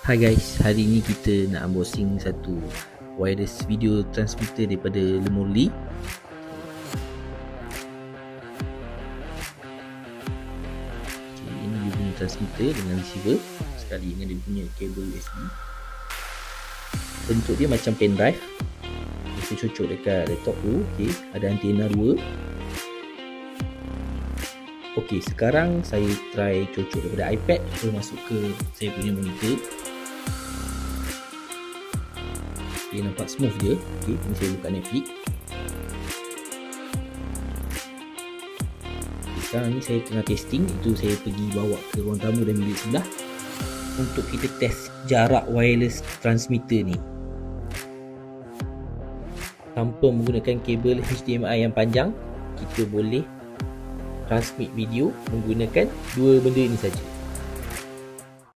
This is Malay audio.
Hai guys, hari ni kita nak unboxing satu wireless video transmitter daripada Lemurli. Okay, ini dia punya transmitter dengan receiver sekali dengan dia punya kabel USB. Bentuk dia macam pendrive. Kita cocok dekat laptop tu. Okay, ada antena 2. Ok, sekarang saya try cocok daripada iPad so masuk ke saya punya monitor. Ok, nampak smooth je. Ok, ni saya buka Netflix. Okay, sekarang ni saya tengah testing. Itu saya pergi bawa ke ruang tamu dan bilik sebelah untuk kita test jarak wireless transmitter ni tanpa menggunakan kabel HDMI yang panjang. Kita boleh transmit video menggunakan dua benda ini saja.